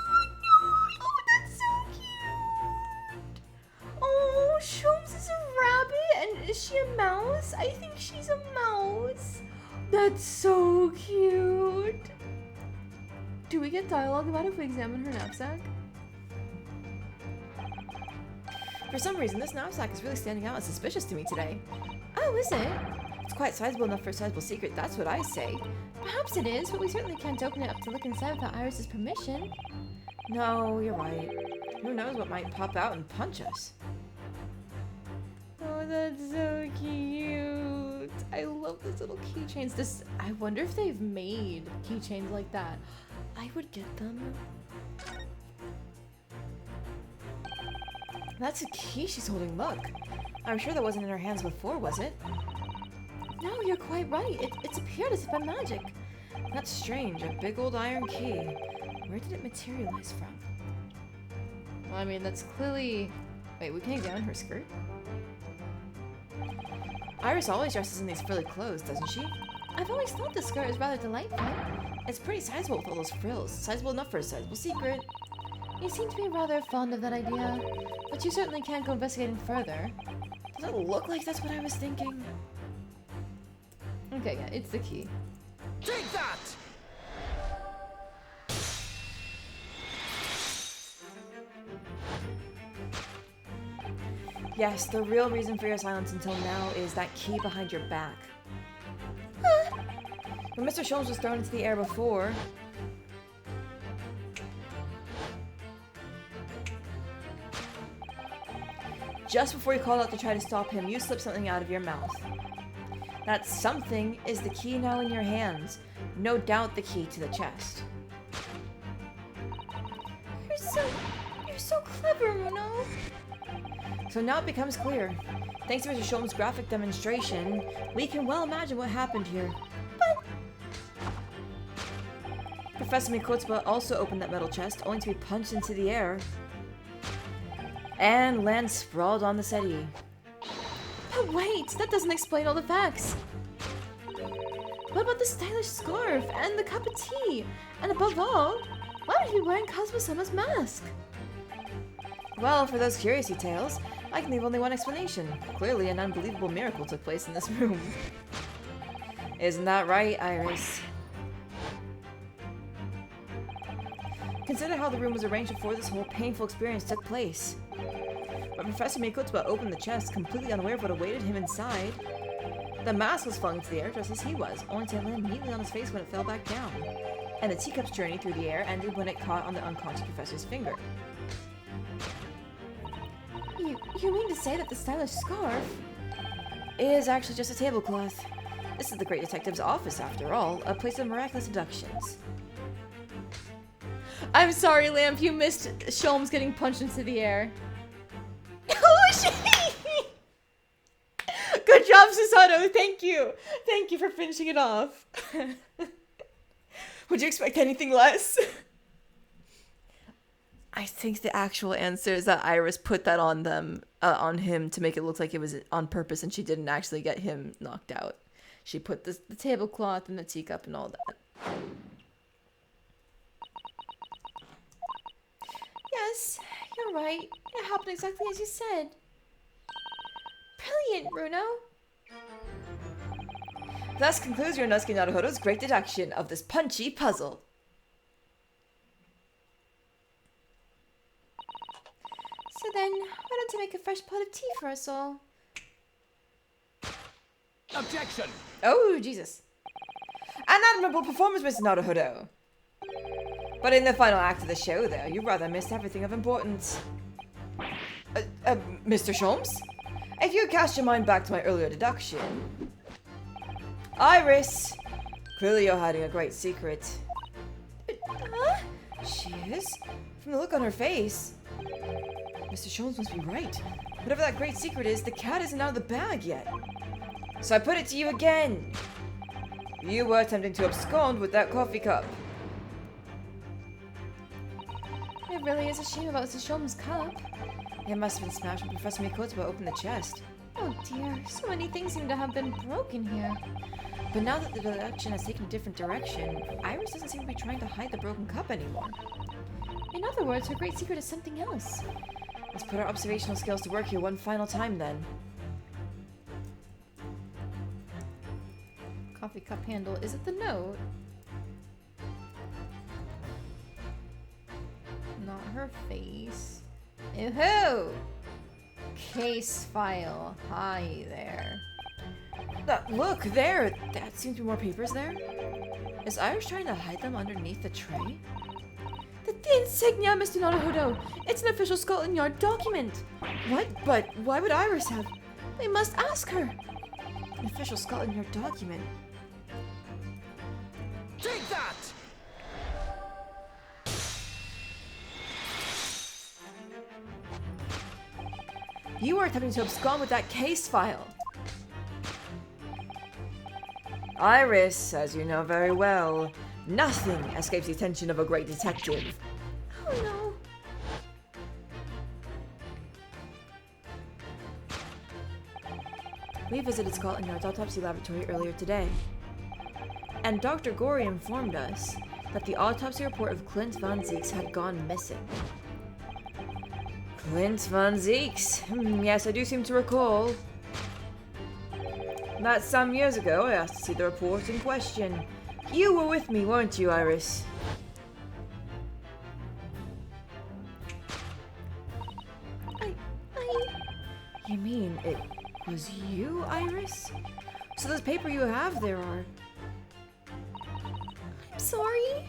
Oh no! Oh, that's so cute! Oh, Sholmes is a rabbit, and is she a mouse? I think she's a mouse. That's so cute. Do we get dialogue about if we examine her knapsack? For some reason, this knapsack is really standing out and suspicious to me today. Oh, is it? It's quite sizable enough for a sizable secret, that's what I say. Perhaps it is, but we certainly can't open it up to look inside without Iris's permission. No, you're right. Who knows what might pop out and punch us? Oh, that's so cute. I love those little keychains. I wonder if they've made keychains like that. I would get them. That's a key she's holding, look. I'm sure that wasn't in her hands before, was it? No, you're quite right. It's appeared as if by magic. That's strange, a big old iron key. Where did it materialize from? Well, I mean, that's clearly... Wait, we can examine her skirt? Iris always dresses in these frilly clothes, doesn't she? I've always thought this skirt was rather delightful. It's pretty sizable with all those frills. Sizable enough for a sizable secret. You seem to be rather fond of that idea, but you certainly can't go investigating further. Does it look like that's what I was thinking? Okay, yeah, it's the key. Take that! Yes, the real reason for your silence until now is that key behind your back. When Mr. Sholmes was thrown into the air before... Just before you called out to try to stop him, you slipped something out of your mouth. That something is the key now in your hands. No doubt the key to the chest. You're so clever, Muno. So now it becomes clear. Thanks to Mr. Sholmes' graphic demonstration, we can well imagine what happened here. Professor Mikotsba also opened that metal chest, only to be punched into the air and land sprawled on the settee. But wait, that doesn't explain all the facts. What about the stylish scarf and the cup of tea? And above all, why would he be wearing Cosmo-sama's mask? Well, for those curious details, I can leave only one explanation. Clearly, an unbelievable miracle took place in this room. Isn't that right, Iris? Consider how the room was arranged before this whole painful experience took place. But Professor Mikotsba opened the chest, completely unaware of what awaited him inside. The mask was flung into the air just as he was, only to land neatly on his face when it fell back down. And the teacup's journey through the air ended when it caught on the unconscious professor's finger. You mean to say that the stylish scarf is actually just a tablecloth. This is the great detective's office, after all, a place of miraculous deductions. I'm sorry, Lamp, you missed Sholmes getting punched into the air. Oh, she... Good job, Susato. Thank you. Thank you for finishing it off. Would you expect anything less? I think the actual answer is that Iris put that on them, on him to make it look like it was on purpose, and she didn't actually get him knocked out. She put the tablecloth and the teacup and all that. Yes, you're right. It happened exactly as you said. Brilliant, Bruno. Thus concludes Ryunosuke Naruhodo's great deduction of this punchy puzzle. So then, why don't you make a fresh pot of tea for us all? Objection! Oh, Jesus. An admirable performance, Mr. Naruhodo. But in the final act of the show, though, you rather missed everything of importance. Mr. Sholmes? If you cast your mind back to my earlier deduction... Iris! Clearly you're hiding a great secret. She is? From the look on her face. Mr. Sholmes must be right. Whatever that great secret is, the cat isn't out of the bag yet. So I put it to you again. You were attempting to abscond with that coffee cup. It really is a shame about Mrs. Sholmes' cup. It must have been smashed when Professor Mikotoba opened the chest. Oh dear, so many things seem to have been broken here. But now that the deduction has taken a different direction, Iris doesn't seem to be trying to hide the broken cup anymore. In other words, her great secret is something else. Let's put our observational skills to work here one final time then. Coffee cup handle. Is it the note? Not her face. Ew! Case file. Hi there. Look, there! That seems to be more papers there. Is Iris trying to hide them underneath the tray? The insignia, Mr. Naruhodo! It's an official Scotland Yard document! What? But why would Iris have I must ask her! an official Scotland Yard document? Take that! You are attempting to abscond with that case file. Iris, as you know very well, nothing escapes the attention of a great detective. Oh no. We visited Scotland Yard's autopsy laboratory earlier today, and Dr. Gorey informed us that the autopsy report of Clint Van Zeeks had gone missing. Clint Van Zeeks? Yes, I do seem to recall. That's some years ago. I asked to see the report in question. You were with me, weren't you, Iris? You mean it was you, Iris? So this paper you have there are... I'm sorry.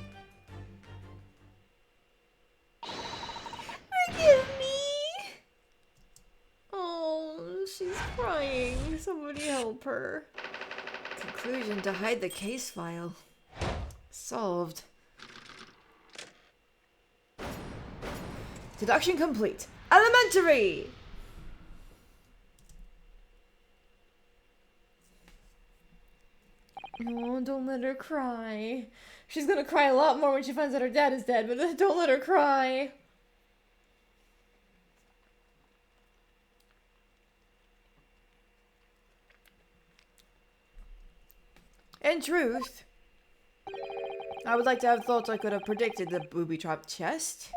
Forgive me. Oh, she's crying. Somebody help her. Conclusion: to hide the case file. Solved. Deduction complete. Elementary! No, don't let her cry. She's gonna cry a lot more when she finds out her dad is dead, but don't let her cry. In truth, I would like to have thought I could have predicted the booby-trapped chest.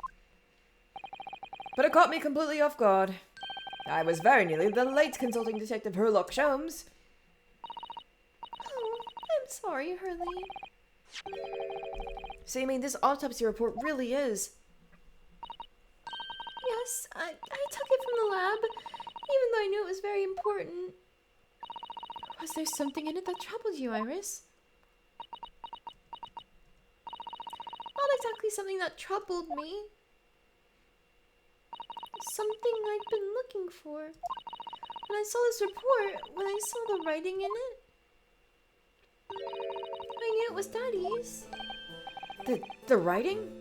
But it caught me completely off guard. I was very nearly the late consulting detective Herlock Sholmes. Oh, I'm sorry, Hurley. So you mean this autopsy report really is... Yes, I took it from the lab, even though I knew it was very important. Was there something in it that troubled you, Iris? Not exactly something that troubled me. Something I'd been looking for. When I saw this report, when I saw the writing in it, I knew it was Daddy's. The writing?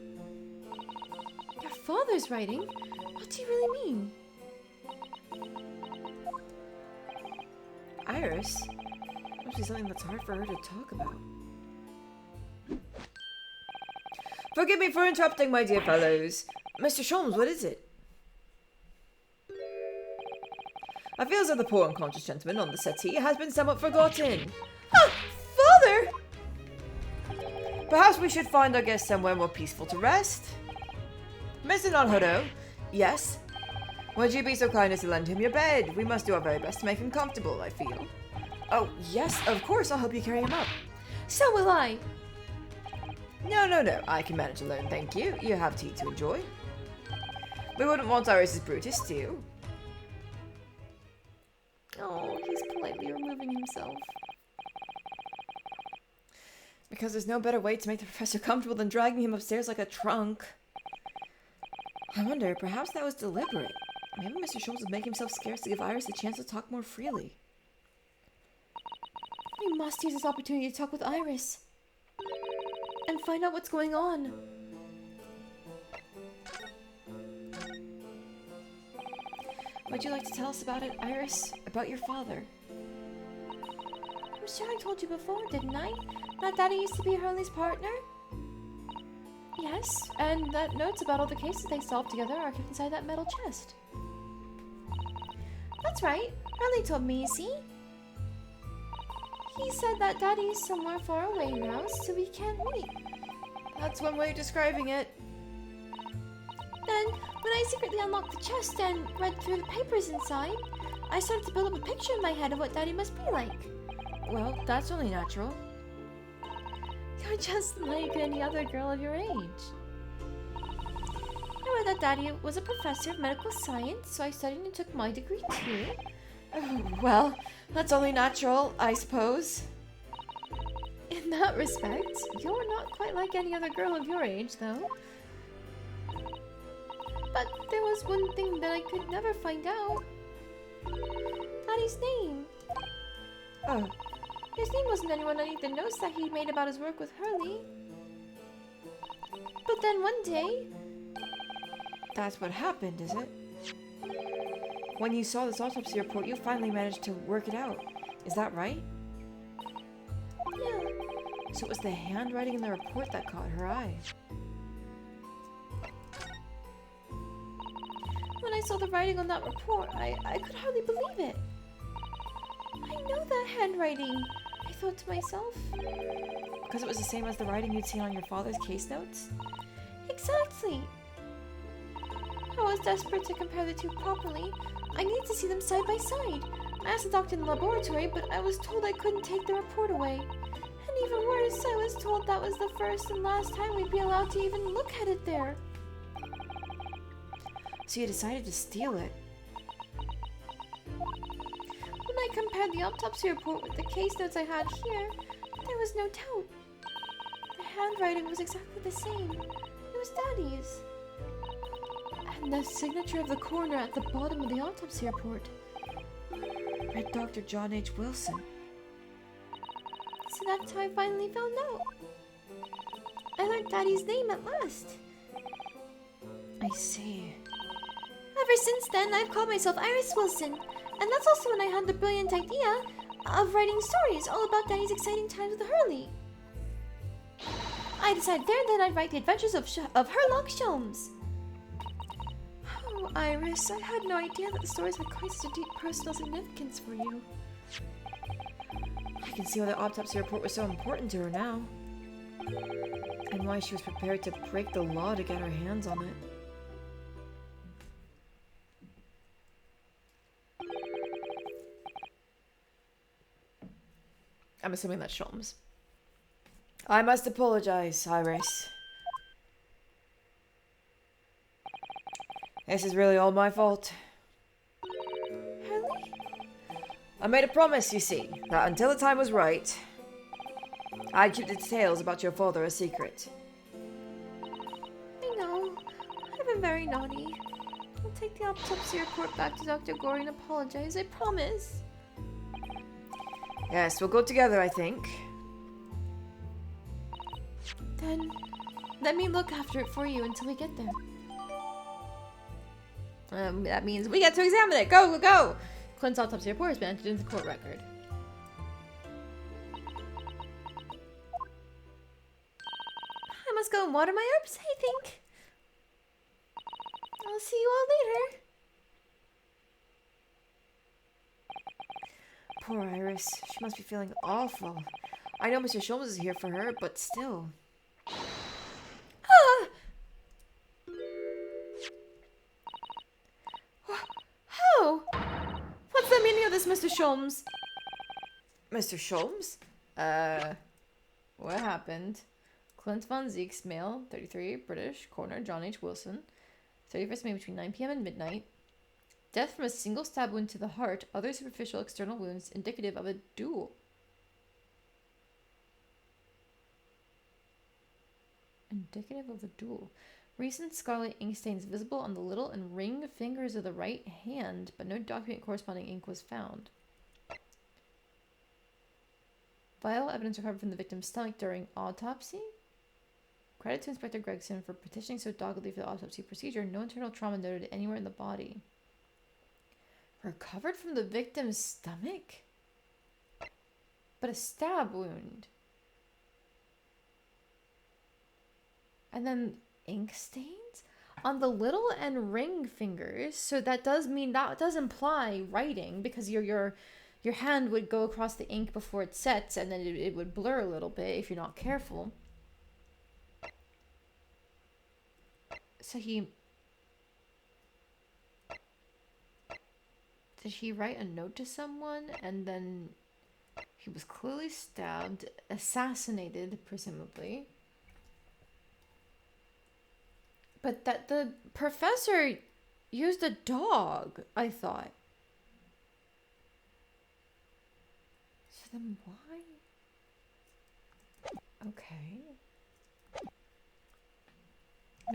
Your father's writing? What do you really mean? Iris? Must be something that's hard for her to talk about. Forgive me for interrupting, my dear fellows. Mr. Sholmes, what is it? I feel as though the poor unconscious gentleman on the settee has been somewhat forgotten. Ah, Father! Perhaps we should find our guest somewhere more peaceful to rest. Mr. Naruhodo, yes? Would you be so kind as to lend him your bed? We must do our very best to make him comfortable, I feel. Oh, yes, of course, I'll help you carry him up. So will I. No, I can manage alone, thank you. You have tea to enjoy. We wouldn't want Iris's Brutus, too. Oh, he's politely removing himself. Because there's no better way to make the professor comfortable than dragging him upstairs like a trunk. I wonder, perhaps that was deliberate. Maybe Mr. Sholmes would make himself scarce to give Iris a chance to talk more freely. We must use this opportunity to talk with Iris. And find out what's going on. Would you like to tell us about it, Iris? About your father? I'm sure I told you before, didn't I? That Daddy used to be Hurley's partner? Yes, and that notes about all the cases they solved together are kept inside that metal chest. That's right. Hurley told me, see? He said that Daddy's somewhere far away now, so we can't meet. That's one way of describing it. Then, when I secretly unlocked the chest and read through the papers inside, I started to build up a picture in my head of what Daddy must be like. Well, that's only natural. You're just like any other girl of your age. I read that Daddy was a professor of medical science, so I studied and took my degree too. Well, that's only natural, I suppose. In that respect, you're not quite like any other girl of your age, though. But there was one thing that I could never find out. Daddy's name. Oh, His name wasn't anyone underneath the notes that he made about his work with Hurley. But then one day... that's what happened, is it? When you saw this autopsy report, you finally managed to work it out. Is that right? Yeah. So it was the handwriting in the report that caught her eye. When I saw the writing on that report, I could hardly believe it. I know that handwriting, I thought to myself. Because it was the same as the writing you'd seen on your father's case notes? Exactly. I was desperate to compare the two properly. I needed to see them side by side. I asked the doctor in the laboratory, but I was told I couldn't take the report away. And even worse, I was told that was the first and last time we'd be allowed to even look at it there. So you decided to steal it. When I compared the autopsy report with the case notes I had here, there was no doubt. The handwriting was exactly the same. It was Daddy's. And the signature of the coroner at the bottom of the autopsy report. Read Dr. John H. Wilson. So that's how I finally found out. I learned Daddy's name at last. I see. Ever since then, I've called myself Iris Wilson. And that's also when I had the brilliant idea of writing stories all about Daddy's exciting times with Hurley. I decided there and then I'd write the adventures of Herlock Sholmes. Oh, Iris, I had no idea that the stories had quite such a deep personal significance for you. I can see why the autopsy report was so important to her now. And why she was prepared to break the law to get her hands on it. I'm assuming that's Sholmes. I must apologize, Iris. This is really all my fault. Hurley? I made a promise, you see, that until the time was right, I'd keep the details about your father a secret. I know. I've been very naughty. I'll take the autopsy report back to Dr. Gory and apologize, I promise. Yes, we'll go together, I think. Then, let me look after it for you until we get there. That means we get to examine it. Go, go, go! Clint's autopsy report has been entered into the court record. I must go and water my herbs, I think. I'll see you all later. Poor Iris. She must be feeling awful. I know Mr. Sholmes is here for her, but still. Ah! Oh! What's the meaning of this, Mr. Sholmes? Mr. Sholmes? What happened? Clint Von Zeke's male, 33, British, coroner John H. Wilson, 31st May between 9 p.m. and midnight. Death from a single stab wound to the heart, other superficial external wounds indicative of a duel. Indicative of a duel. Recent scarlet ink stains visible on the little and ring fingers of the right hand, but no document corresponding ink was found. Vital evidence recovered from the victim's stomach during autopsy? Credit to Inspector Gregson for petitioning so doggedly for the autopsy procedure. No internal trauma noted anywhere in the body. recovered from the victim's stomach? But a stab wound. And then ink stains on the little and ring fingers. So that does imply writing, because your hand would go across the ink before it sets, and then it would blur a little bit if you're not careful. So did he write a note to someone, and then he was clearly stabbed, assassinated, presumably. But that the professor used a dog, I thought. So then why? Okay.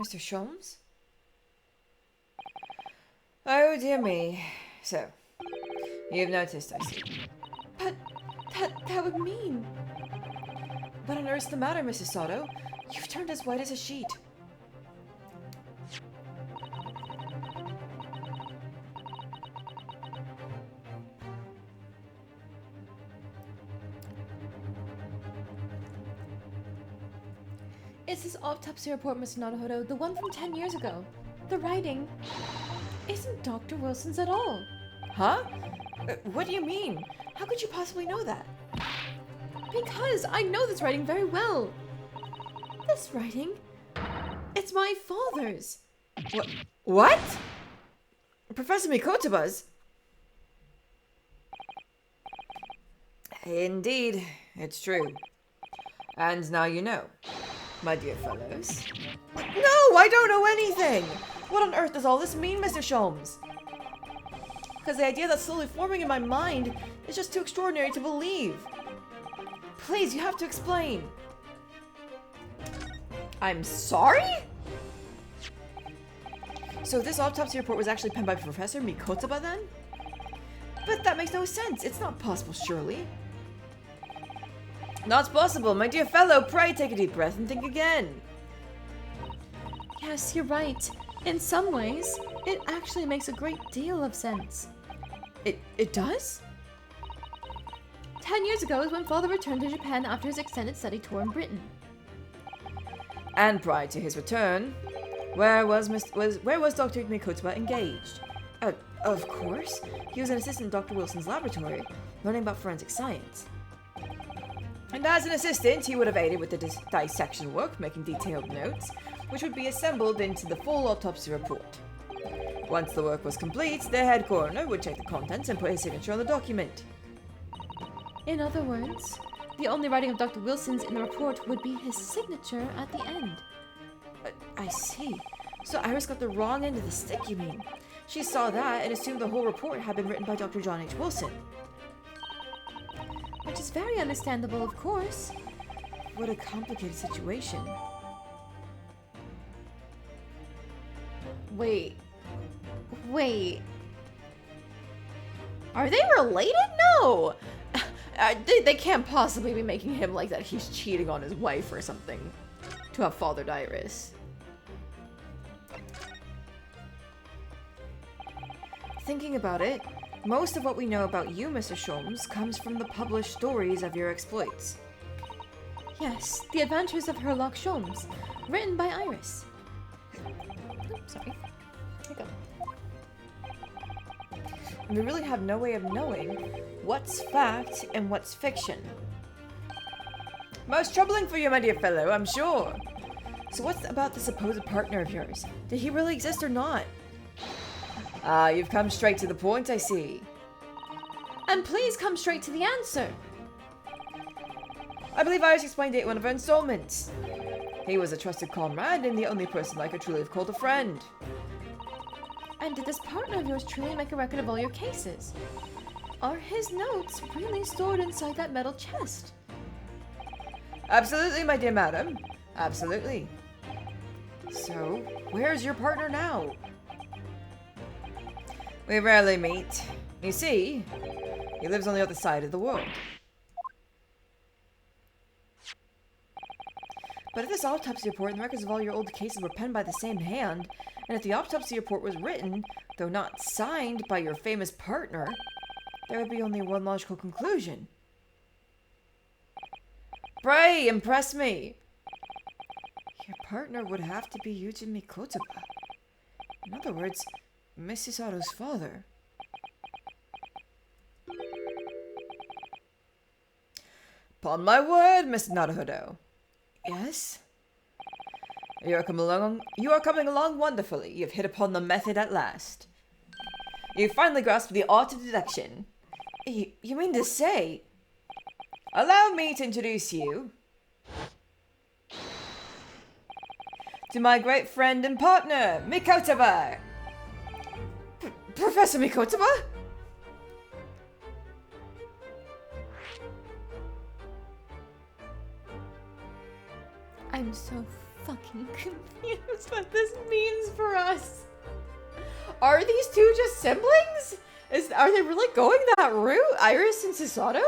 Mr. Sholmes? Oh, dear me. So, you've noticed, I see. But that would mean... What on earth's the matter, Mrs. Sato? You've turned as white as a sheet. It's this autopsy report, Mr. Naruhodo, the one from 10 years ago. The writing isn't Dr. Wilson's at all. Huh? What do you mean? How could you possibly know that? Because I know this writing very well. This writing, it's my father's. What? Professor Mikotoba's? Indeed, it's true. And now you know, my dear fellows. No, I don't know anything! What on earth does all this mean, Mr. Sholmes? Because the idea that's slowly forming in my mind is just too extraordinary to believe. Please, you have to explain. I'm sorry? So this autopsy report was actually penned by Professor Mikotoba then? But that makes no sense. It's not possible, surely. Not possible, my dear fellow. Pray take a deep breath and think again. Yes, you're right. In some ways, it actually makes a great deal of sense. It does? 10 years ago is when Father returned to Japan after his extended study tour in Britain. And prior to his return, where was Dr. Mikotoba engaged? Of course. He was an assistant in Dr. Wilson's laboratory, learning about forensic science. And as an assistant, he would have aided with the dissection work, making detailed notes, which would be assembled into the full autopsy report. Once the work was complete, the head coroner would check the contents and put his signature on the document. In other words, the only writing of Dr. Wilson's in the report would be his signature at the end. I see. So Iris got the wrong end of the stick, you mean? She saw that and assumed the whole report had been written by Dr. John H. Wilson. Which is very understandable, of course. What a complicated situation. Wait. Are they related? No! They can't possibly be making him like that he's cheating on his wife or something to have fathered Iris. Thinking about it, most of what we know about you, Mr. Sholmes, comes from the published stories of your exploits. Yes, The Adventures of Herlock Sholmes, written by Iris. Oh, sorry. Here you go. And we really have no way of knowing what's fact and what's fiction. Most troubling for you, my dear fellow, I'm sure. So what's about the supposed partner of yours? Did he really exist or not? Ah, you've come straight to the point, I see. And please come straight to the answer. I believe Iris explained it in one of her installments. He was a trusted comrade and the only person I could truly have called a friend. And did this partner of yours truly make a record of all your cases? Are his notes really stored inside that metal chest? Absolutely, my dear madam. Absolutely. So, where's your partner now? We rarely meet. You see, he lives on the other side of the world. But if this autopsy report and the records of all your old cases were penned by the same hand, and if the autopsy report was written, though not signed, by your famous partner, there would be only one logical conclusion. Pray, impress me! Your partner would have to be Yujin Mikotoba. In other words, Misisato's father. Upon my word, Mr. Naruhodo. Yes? You are coming along wonderfully. You've hit upon the method at last. You finally grasped the art of deduction. You mean to say... Allow me to introduce you to my great friend and partner, Mikotoba! Professor Mikotoba? I'm so fucking confused what this means for us. Are these two just siblings? Are they really going that route? Iris and Susato?